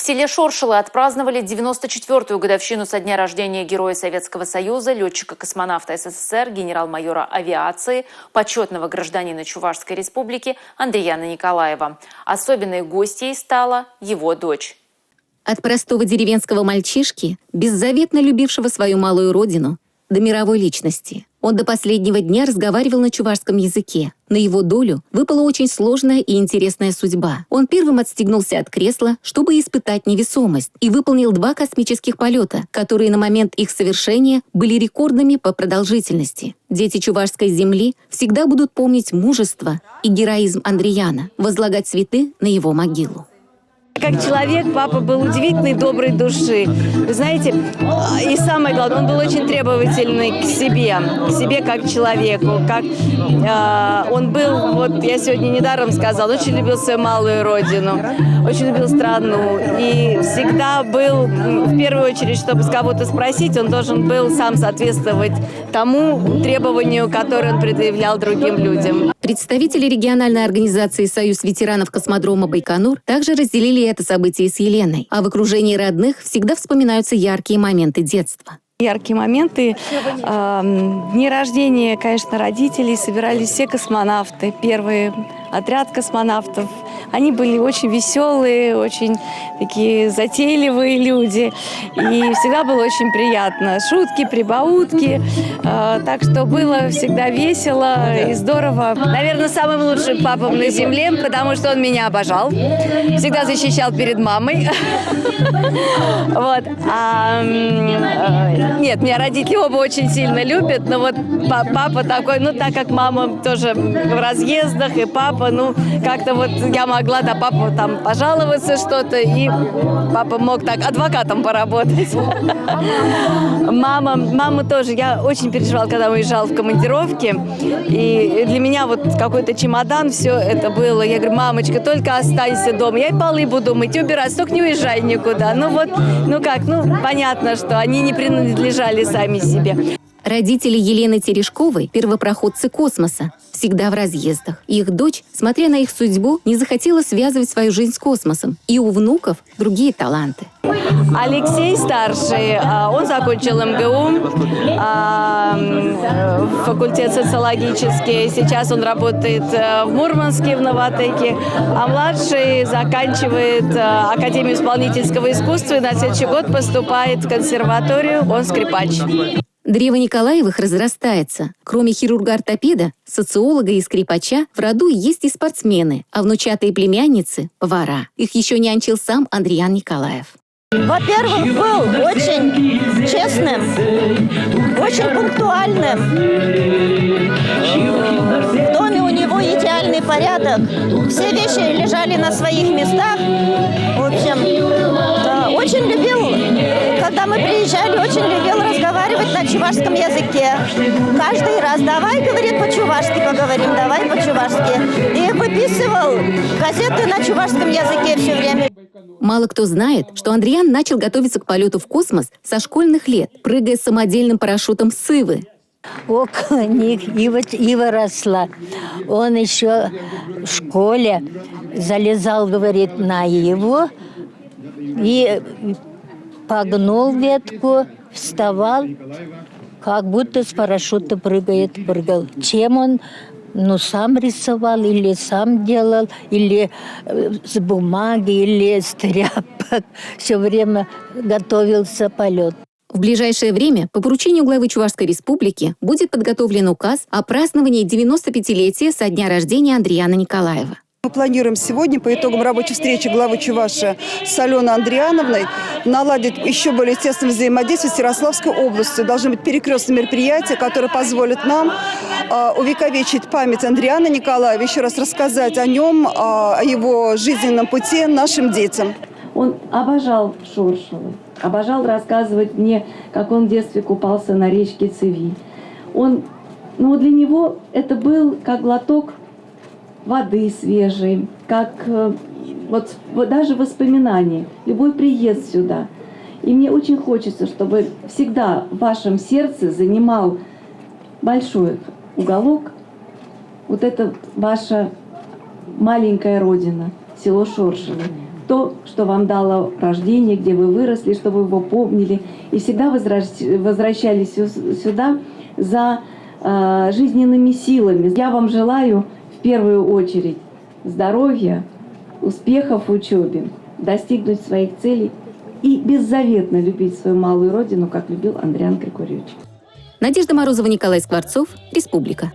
селе Шоршилы отпраздновали 94-ю годовщину со дня рождения Героя Советского Союза, летчика-космонавта СССР, генерал-майора авиации, почетного гражданина Чувашской Республики Андрияна Николаева. Особенной гостьей стала его дочь. От простого деревенского мальчишки, беззаветно любившего свою малую родину, до мировой личности. Он до последнего дня разговаривал на чувашском языке. На его долю выпала очень сложная и интересная судьба. Он первым отстегнулся от кресла, чтобы испытать невесомость, и выполнил 2 космических полета, которые на момент их совершения были рекордными по продолжительности. Дети чувашской земли всегда будут помнить мужество и героизм Андрияна, возлагать цветы на его могилу. Как человек, папа был удивительной, доброй души. Вы знаете, и самое главное, он был очень требовательный к себе как человеку. Как он был, вот я сегодня недаром сказала, очень любил свою малую родину, очень любил страну. И всегда был, в первую очередь, чтобы с кого-то спросить, он должен был сам соответствовать тому требованию, которое он предъявлял другим людям. Представители региональной организации «Союз ветеранов космодрома Байконур» также разделили это событие с Еленой. А в окружении родных всегда вспоминаются яркие моменты детства. Яркие моменты. Дни рождения, конечно, родителей, собирались все космонавты. Первый отряд космонавтов. Они были очень веселые, очень такие затейливые люди. И всегда было очень приятно. Шутки, прибаутки. Так что было всегда весело и здорово. Наверное, самым лучшим папом на земле, потому что он меня обожал. Всегда защищал перед мамой. Вот. Нет, меня родители оба очень сильно любят, но вот папа такой, ну так как мама тоже в разъездах, и папа, ну как-то вот я могла на папу там пожаловаться что-то, и папа мог так адвокатом поработать. Мама тоже, я очень переживала, когда уезжала в командировке, и для меня вот какой-то чемодан, все это было. Я говорю, мамочка, только останься дома, я и полы буду мыть, и убирать, только не уезжай никуда. Ну вот, ну как, ну понятно, что они не принадлежали сами себе. Родители Елены Терешковой – первопроходцы космоса, всегда в разъездах. Их дочь, смотря на их судьбу, не захотела связывать свою жизнь с космосом. И у внуков другие таланты. Алексей старший, он закончил МГУ, факультет социологический. Сейчас он работает в Мурманске, в Новотеке. А младший заканчивает Академию исполнительского искусства и на следующий год поступает в консерваторию, он скрипач. Древо Николаевых разрастается. Кроме хирурга-ортопеда, социолога и скрипача, в роду есть и спортсмены, а внучатые племянницы – повара. Их еще нянчил сам Андриян Николаев. Во-первых, был очень честным, очень пунктуальным. В доме у него идеальный порядок. Все вещи лежали на своих местах. В общем, очень любил, когда мы приезжали, очень любил разговаривать на чувашском языке. Каждый раз давай, говорит, по-чувашски поговорим, давай по-чувашски. И выписывал газеты на чувашском языке все время. Мало кто знает, что Андриян начал готовиться к полету в космос со школьных лет, прыгая с самодельным парашютом с Ивы. Около них Ива росла. Он еще в школе залезал, говорит, на Иву и погнул ветку, вставал, как будто с парашюта прыгал. Чем он? Ну, сам рисовал, или сам делал, или с бумаги, или с тряпок. Все время готовился полет. В ближайшее время по поручению главы Чувашской Республики будет подготовлен указ о праздновании 95-летия со дня рождения Андрияна Николаева. Мы планируем сегодня по итогам рабочей встречи главы Чувашии с Аленой Андрияновной наладить еще более тесное взаимодействие с Ярославской областью. Должны быть перекрестные мероприятия, которые позволят нам увековечить память Андрияна Николаева, еще раз рассказать о нем, о его жизненном пути нашим детям. Он обожал Шоршилы, обожал рассказывать мне, как он в детстве купался на речке Цеви. Для него это был как глоток воды свежей, как вот даже воспоминания, любой приезд сюда. И мне очень хочется, чтобы всегда в вашем сердце занимал большой уголок вот это ваша маленькая родина, село Шоршилы. то, что вам дало рождение, где вы выросли, чтобы вы его помнили. И всегда возвращались сюда за жизненными силами. Я вам желаю в первую очередь здоровья, успехов в учебе, достигнуть своих целей и беззаветно любить свою малую родину, как любил Андриан Григорьевич. Надежда Морозова, Николай Скворцов, Республика.